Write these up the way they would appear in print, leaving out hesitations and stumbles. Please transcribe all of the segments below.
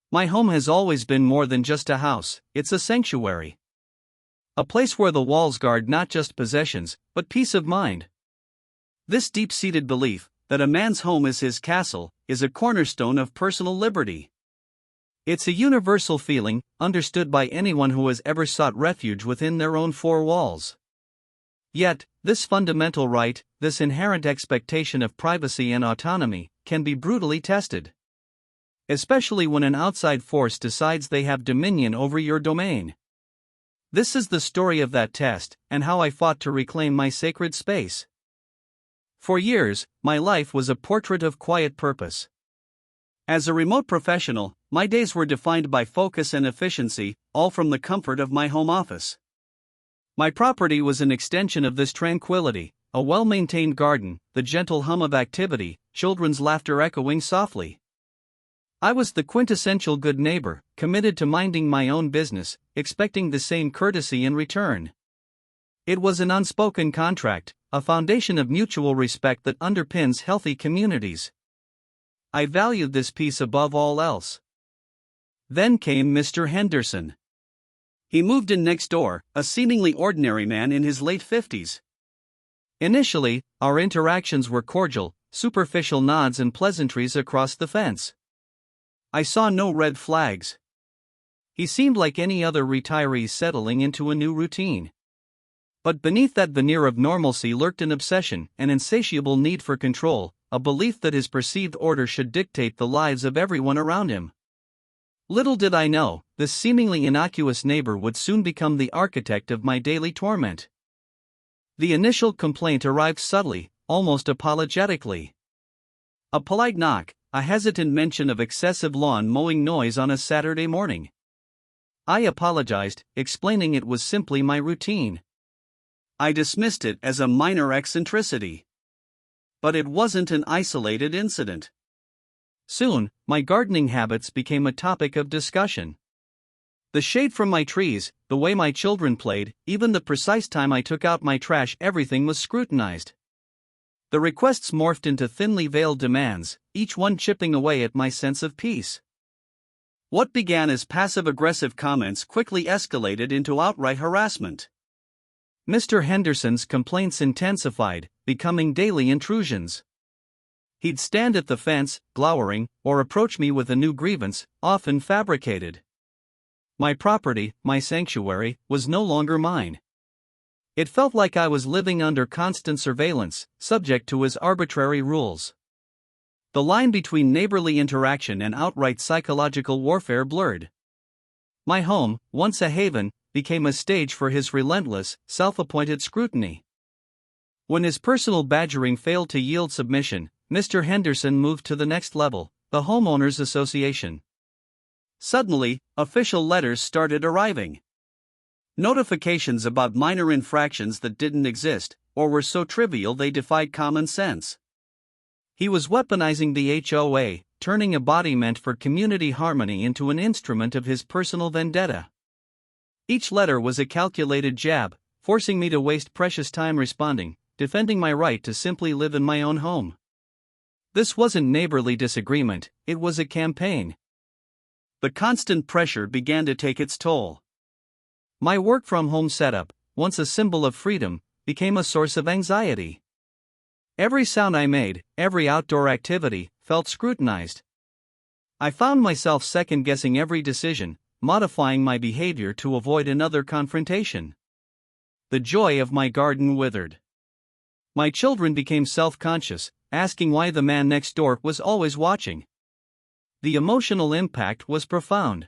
My home has always been more than just a house, it's a sanctuary. A place where the walls guard not just possessions, but peace of mind. This deep-seated belief, that a man's home is his castle, is a cornerstone of personal liberty. It's a universal feeling, understood by anyone who has ever sought refuge within their own four walls. Yet, this fundamental right, this inherent expectation of privacy and autonomy, can be brutally tested. Especially when an outside force decides they have dominion over your domain. This is the story of that test, and how I fought to reclaim my sacred space. For years, my life was a portrait of quiet purpose. As a remote professional, my days were defined by focus and efficiency, all from the comfort of my home office. My property was an extension of this tranquility, a well-maintained garden, the gentle hum of activity, children's laughter echoing softly. I was the quintessential good neighbor, committed to minding my own business, expecting the same courtesy in return. It was an unspoken contract, a foundation of mutual respect that underpins healthy communities. I valued this peace above all else. Then came Mr. Henderson. He moved in next door, a seemingly ordinary man in his late 50s. Initially, our interactions were cordial, superficial nods and pleasantries across the fence. I saw no red flags. He seemed like any other retiree settling into a new routine. But beneath that veneer of normalcy lurked an obsession, an insatiable need for control, a belief that his perceived order should dictate the lives of everyone around him. Little did I know, this seemingly innocuous neighbor would soon become the architect of my daily torment. The initial complaint arrived subtly, almost apologetically. A polite knock, a hesitant mention of excessive lawn mowing noise on a Saturday morning. I apologized, explaining it was simply my routine. I dismissed it as a minor eccentricity. But it wasn't an isolated incident. Soon, my gardening habits became a topic of discussion. The shade from my trees, the way my children played, even the precise time I took out my trash, everything was scrutinized. The requests morphed into thinly veiled demands, each one chipping away at my sense of peace. What began as passive-aggressive comments quickly escalated into outright harassment. Mr. Henderson's complaints intensified, becoming daily intrusions. He'd stand at the fence, glowering, or approach me with a new grievance, often fabricated. My property, my sanctuary, was no longer mine. It felt like I was living under constant surveillance, subject to his arbitrary rules. The line between neighborly interaction and outright psychological warfare blurred. My home, once a haven, became a stage for his relentless, self-appointed scrutiny. When his personal badgering failed to yield submission, Mr. Henderson moved to the next level, the Homeowners Association. Suddenly, official letters started arriving. Notifications about minor infractions that didn't exist, or were so trivial they defied common sense. He was weaponizing the HOA, turning a body meant for community harmony into an instrument of his personal vendetta. Each letter was a calculated jab, forcing me to waste precious time responding, defending my right to simply live in my own home. This wasn't neighborly disagreement, it was a campaign. The constant pressure began to take its toll. My work-from-home setup, once a symbol of freedom, became a source of anxiety. Every sound I made, every outdoor activity, felt scrutinized. I found myself second-guessing every decision, modifying my behavior to avoid another confrontation. The joy of my garden withered. My children became self-conscious, asking why the man next door was always watching. The emotional impact was profound.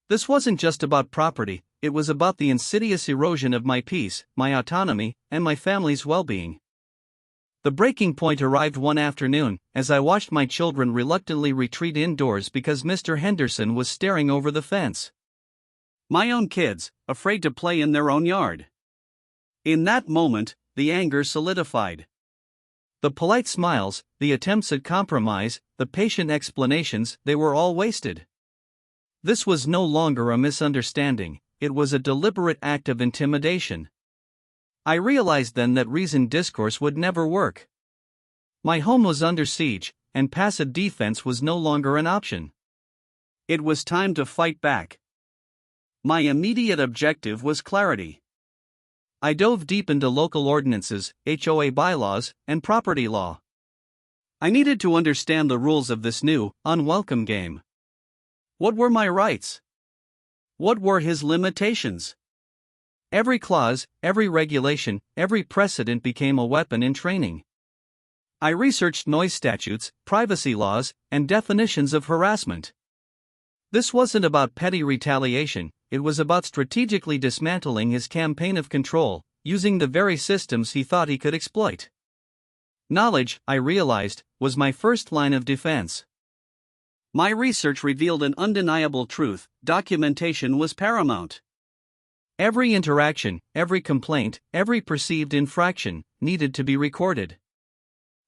This wasn't just about property, it was about the insidious erosion of my peace, my autonomy, and my family's well-being. The breaking point arrived one afternoon, as I watched my children reluctantly retreat indoors because Mr. Henderson was staring over the fence. My own kids, afraid to play in their own yard. In that moment, the anger solidified. The polite smiles, the attempts at compromise, the patient explanations, they were all wasted. This was no longer a misunderstanding, it was a deliberate act of intimidation. I realized then that reasoned discourse would never work. My home was under siege, and passive defense was no longer an option. It was time to fight back. My immediate objective was clarity. I dove deep into local ordinances, HOA bylaws, and property law. I needed to understand the rules of this new, unwelcome game. What were my rights? What were his limitations? Every clause, every regulation, every precedent became a weapon in training. I researched noise statutes, privacy laws, and definitions of harassment. This wasn't about petty retaliation, it was about strategically dismantling his campaign of control, using the very systems he thought he could exploit. Knowledge, I realized, was my first line of defense. My research revealed an undeniable truth: documentation was paramount. Every interaction, every complaint, every perceived infraction needed to be recorded.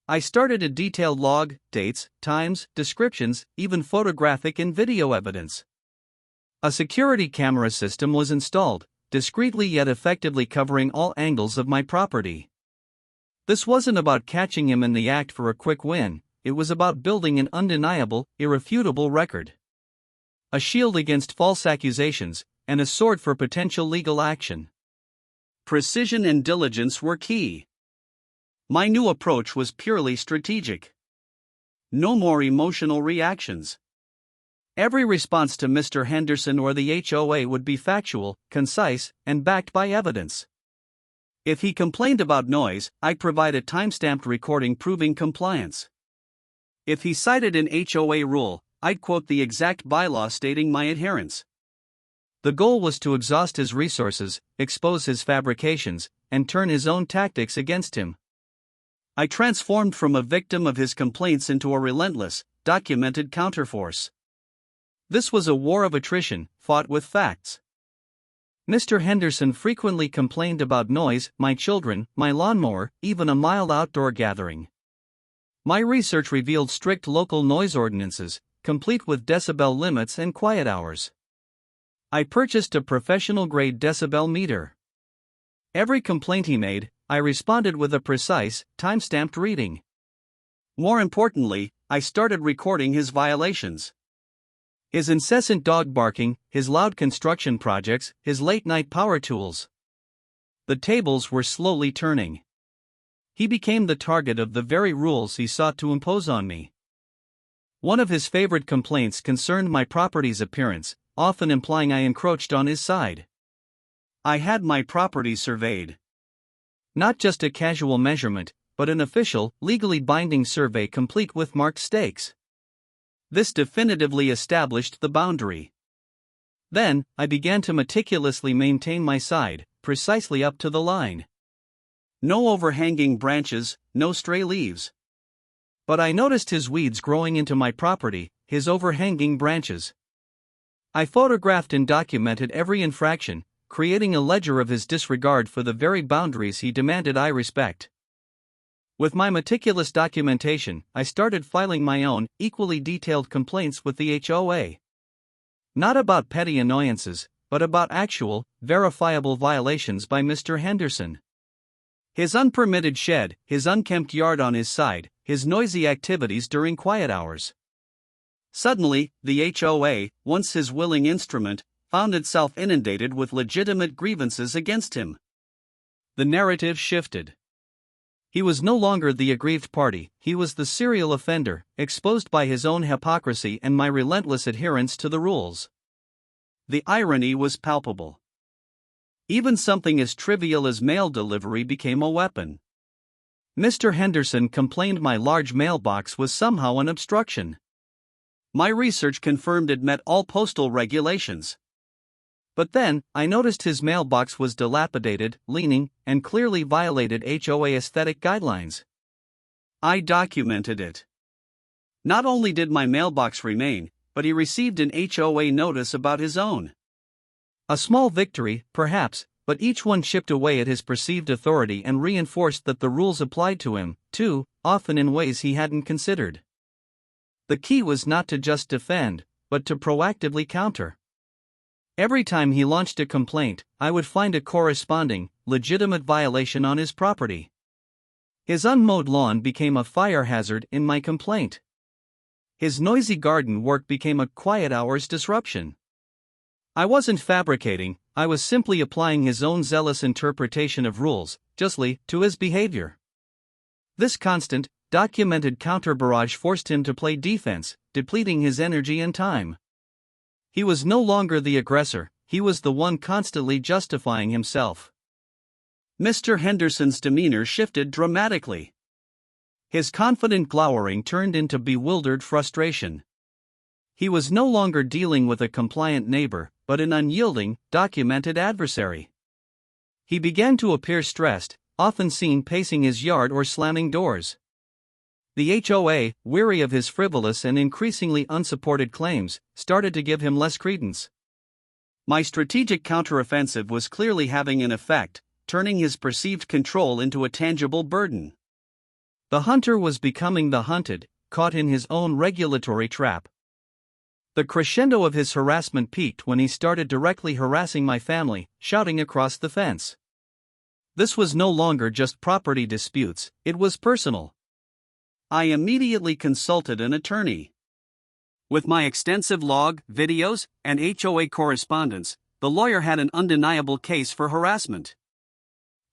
I started a detailed log, dates, times, descriptions, even photographic and video evidence. A security camera system was installed, discreetly yet effectively covering all angles of my property. This wasn't about catching him in the act for a quick win, it was about building an undeniable, irrefutable record. A shield against false accusations, and a sword for potential legal action. Precision and diligence were key. My new approach was purely strategic. No more emotional reactions. Every response to Mr. Henderson or the HOA would be factual, concise, and backed by evidence. If he complained about noise, I'd provide a timestamped recording proving compliance. If he cited an HOA rule, I'd quote the exact bylaw stating my adherence. The goal was to exhaust his resources, expose his fabrications, and turn his own tactics against him. I transformed from a victim of his complaints into a relentless, documented counterforce. This was a war of attrition, fought with facts. Mr. Henderson frequently complained about noise, my children, my lawnmower, even a mild outdoor gathering. My research revealed strict local noise ordinances, complete with decibel limits and quiet hours. I purchased a professional-grade decibel meter. Every complaint he made, I responded with a precise, time-stamped reading. More importantly, I started recording his violations. His incessant dog barking, his loud construction projects, his late-night power tools. The tables were slowly turning. He became the target of the very rules he sought to impose on me. One of his favorite complaints concerned my property's appearance, often implying I encroached on his side. I had my property surveyed. Not just a casual measurement, but an official, legally binding survey complete with marked stakes. This definitively established the boundary. Then, I began to meticulously maintain my side, precisely up to the line. No overhanging branches, no stray leaves. But I noticed his weeds growing into my property, his overhanging branches. I photographed and documented every infraction, creating a ledger of his disregard for the very boundaries he demanded I respect. With my meticulous documentation, I started filing my own, equally detailed complaints with the HOA. Not about petty annoyances, but about actual, verifiable violations by Mr. Henderson. His unpermitted shed, his unkempt yard on his side, his noisy activities during quiet hours. Suddenly, the HOA, once his willing instrument, found itself inundated with legitimate grievances against him. The narrative shifted. He was no longer the aggrieved party, he was the serial offender, exposed by his own hypocrisy and my relentless adherence to the rules. The irony was palpable. Even something as trivial as mail delivery became a weapon. Mr. Henderson complained my large mailbox was somehow an obstruction. My research confirmed it met all postal regulations. But then, I noticed his mailbox was dilapidated, leaning, and clearly violated HOA aesthetic guidelines. I documented it. Not only did my mailbox remain, but he received an HOA notice about his own. A small victory, perhaps, but each one chipped away at his perceived authority and reinforced that the rules applied to him, too, often in ways he hadn't considered. The key was not to just defend, but to proactively counter. Every time he launched a complaint, I would find a corresponding, legitimate violation on his property. His unmowed lawn became a fire hazard in my complaint. His noisy garden work became a quiet hour's disruption. I wasn't fabricating, I was simply applying his own zealous interpretation of rules, justly, to his behavior. This constant, documented counterbarrage forced him to play defense, depleting his energy and time. He was no longer the aggressor, he was the one constantly justifying himself. Mr. Henderson's demeanor shifted dramatically. His confident glowering turned into bewildered frustration. He was no longer dealing with a compliant neighbor, but an unyielding, documented adversary. He began to appear stressed, often seen pacing his yard or slamming doors. The HOA, weary of his frivolous and increasingly unsupported claims, started to give him less credence. My strategic counteroffensive was clearly having an effect, turning his perceived control into a tangible burden. The hunter was becoming the hunted, caught in his own regulatory trap. The crescendo of his harassment peaked when he started directly harassing my family, shouting across the fence. This was no longer just property disputes, it was personal. I immediately consulted an attorney. With my extensive log, videos, and HOA correspondence, the lawyer had an undeniable case for harassment.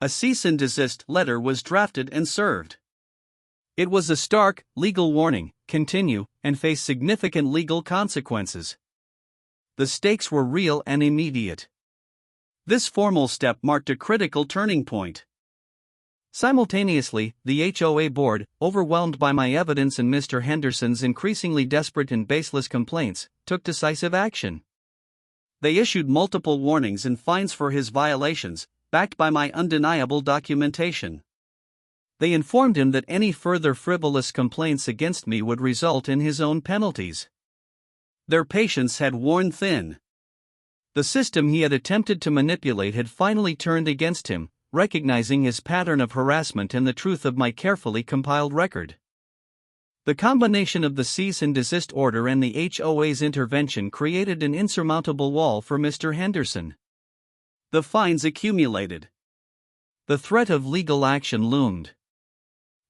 A cease and desist letter was drafted and served. It was a stark, legal warning: continue, and face significant legal consequences. The stakes were real and immediate. This formal step marked a critical turning point. Simultaneously, the HOA board, overwhelmed by my evidence and Mr. Henderson's increasingly desperate and baseless complaints, took decisive action. They issued multiple warnings and fines for his violations, backed by my undeniable documentation. They informed him that any further frivolous complaints against me would result in his own penalties. Their patience had worn thin. The system he had attempted to manipulate had finally turned against him, recognizing his pattern of harassment and the truth of my carefully compiled record. The combination of the cease and desist order and the HOA's intervention created an insurmountable wall for Mr. Henderson. The fines accumulated. The threat of legal action loomed.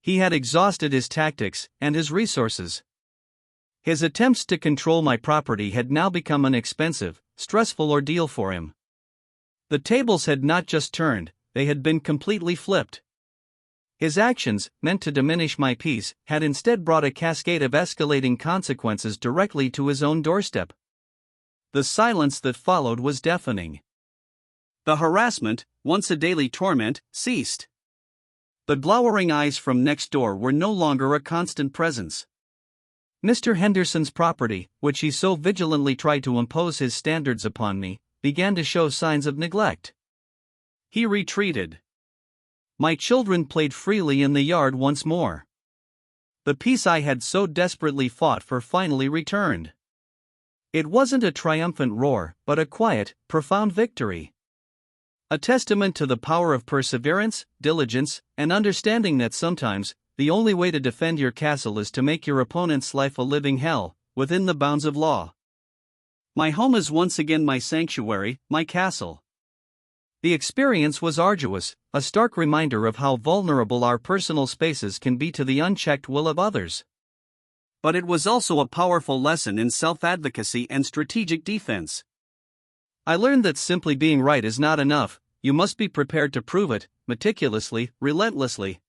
He had exhausted his tactics and his resources. His attempts to control my property had now become an expensive, stressful ordeal for him. The tables had not just turned, they had been completely flipped. His actions, meant to diminish my peace, had instead brought a cascade of escalating consequences directly to his own doorstep. The silence that followed was deafening. The harassment, once a daily torment, ceased. The glowering eyes from next door were no longer a constant presence. Mr. Henderson's property, which he so vigilantly tried to impose his standards upon me, began to show signs of neglect. He retreated. My children played freely in the yard once more. The peace I had so desperately fought for finally returned. It wasn't a triumphant roar, but a quiet, profound victory. A testament to the power of perseverance, diligence, and understanding that sometimes, the only way to defend your castle is to make your opponent's life a living hell, within the bounds of law. My home is once again my sanctuary, my castle. The experience was arduous, a stark reminder of how vulnerable our personal spaces can be to the unchecked will of others. But it was also a powerful lesson in self-advocacy and strategic defense. I learned that simply being right is not enough, you must be prepared to prove it, meticulously, relentlessly.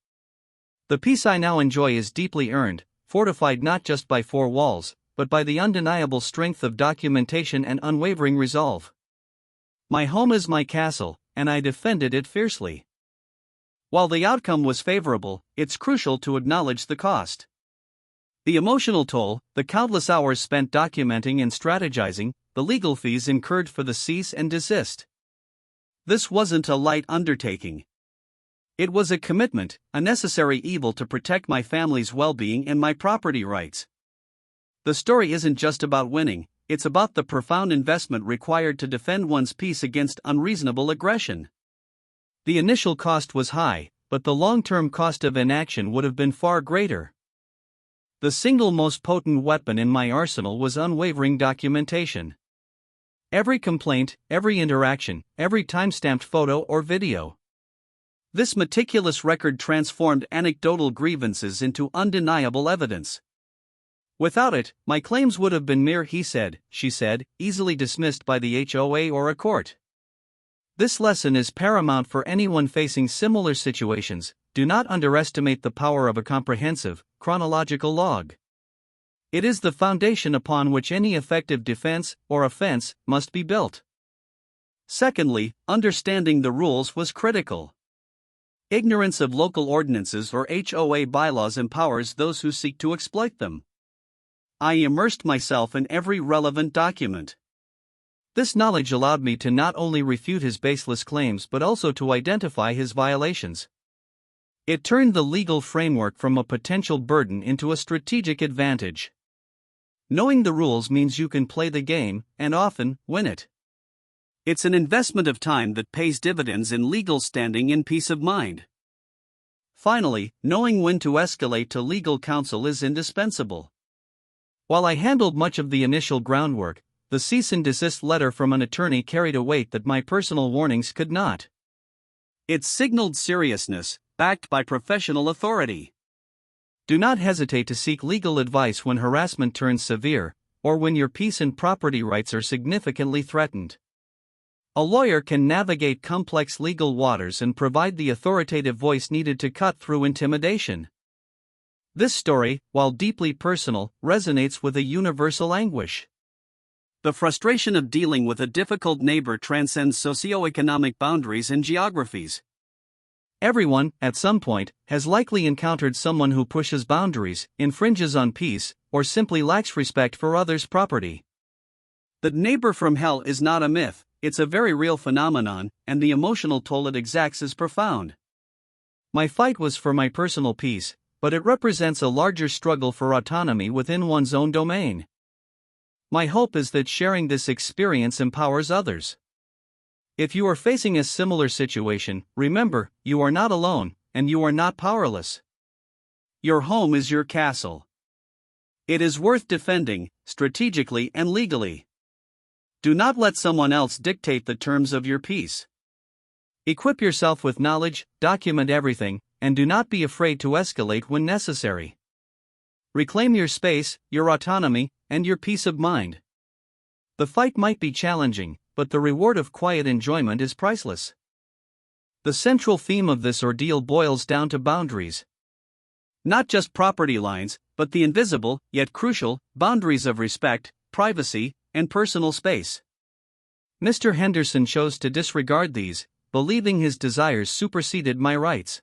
The peace I now enjoy is deeply earned, fortified not just by four walls, but by the undeniable strength of documentation and unwavering resolve. My home is my castle, and I defended it fiercely. While the outcome was favorable, it's crucial to acknowledge the cost. The emotional toll, the countless hours spent documenting and strategizing, the legal fees incurred for the cease and desist. This wasn't a light undertaking. It was a commitment, a necessary evil to protect my family's well-being and my property rights. The story isn't just about winning, it's about the profound investment required to defend one's peace against unreasonable aggression. The initial cost was high, but the long-term cost of inaction would have been far greater. The single most potent weapon in my arsenal was unwavering documentation. Every complaint, every interaction, every time-stamped photo or video. This meticulous record transformed anecdotal grievances into undeniable evidence. Without it, my claims would have been mere he said, she said, easily dismissed by the HOA or a court. This lesson is paramount for anyone facing similar situations. Do not underestimate the power of a comprehensive, chronological log. It is the foundation upon which any effective defense or offense must be built. Secondly, understanding the rules was critical. Ignorance of local ordinances or HOA bylaws empowers those who seek to exploit them. I immersed myself in every relevant document. This knowledge allowed me to not only refute his baseless claims but also to identify his violations. It turned the legal framework from a potential burden into a strategic advantage. Knowing the rules means you can play the game, and often, win it. It's an investment of time that pays dividends in legal standing and peace of mind. Finally, knowing when to escalate to legal counsel is indispensable. While I handled much of the initial groundwork, the cease and desist letter from an attorney carried a weight that my personal warnings could not. It signaled seriousness, backed by professional authority. Do not hesitate to seek legal advice when harassment turns severe, or when your peace and property rights are significantly threatened. A lawyer can navigate complex legal waters and provide the authoritative voice needed to cut through intimidation. This story, while deeply personal, resonates with a universal anguish. The frustration of dealing with a difficult neighbor transcends socioeconomic boundaries and geographies. Everyone, at some point, has likely encountered someone who pushes boundaries, infringes on peace, or simply lacks respect for others' property. The neighbor from hell is not a myth, it's a very real phenomenon, and the emotional toll it exacts is profound. My fight was for my personal peace, but it represents a larger struggle for autonomy within one's own domain. My hope is that sharing this experience empowers others. If you are facing a similar situation, remember, you are not alone, and you are not powerless. Your home is your castle. It is worth defending, strategically and legally. Do not let someone else dictate the terms of your peace. Equip yourself with knowledge, document everything, and do not be afraid to escalate when necessary. Reclaim your space, your autonomy, and your peace of mind. The fight might be challenging, but the reward of quiet enjoyment is priceless. The central theme of this ordeal boils down to boundaries. Not just property lines, but the invisible, yet crucial, boundaries of respect, privacy, and personal space. Mr. Henderson chose to disregard these, believing his desires superseded my rights.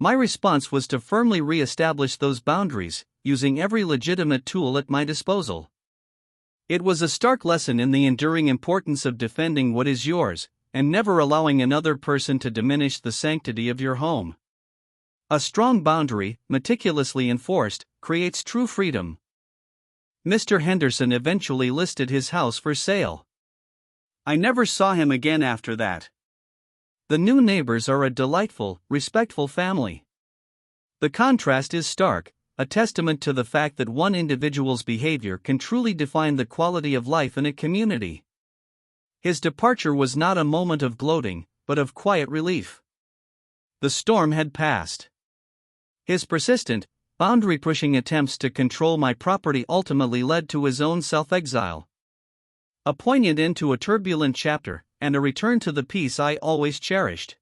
My response was to firmly re-establish those boundaries, using every legitimate tool at my disposal. It was a stark lesson in the enduring importance of defending what is yours, and never allowing another person to diminish the sanctity of your home. A strong boundary, meticulously enforced, creates true freedom. Mr. Henderson eventually listed his house for sale. I never saw him again after that. The new neighbors are a delightful, respectful family. The contrast is stark, a testament to the fact that one individual's behavior can truly define the quality of life in a community. His departure was not a moment of gloating, but of quiet relief. The storm had passed. His persistent, boundary-pushing attempts to control my property ultimately led to his own self-exile. A poignant end to a turbulent chapter, and a return to the peace I always cherished.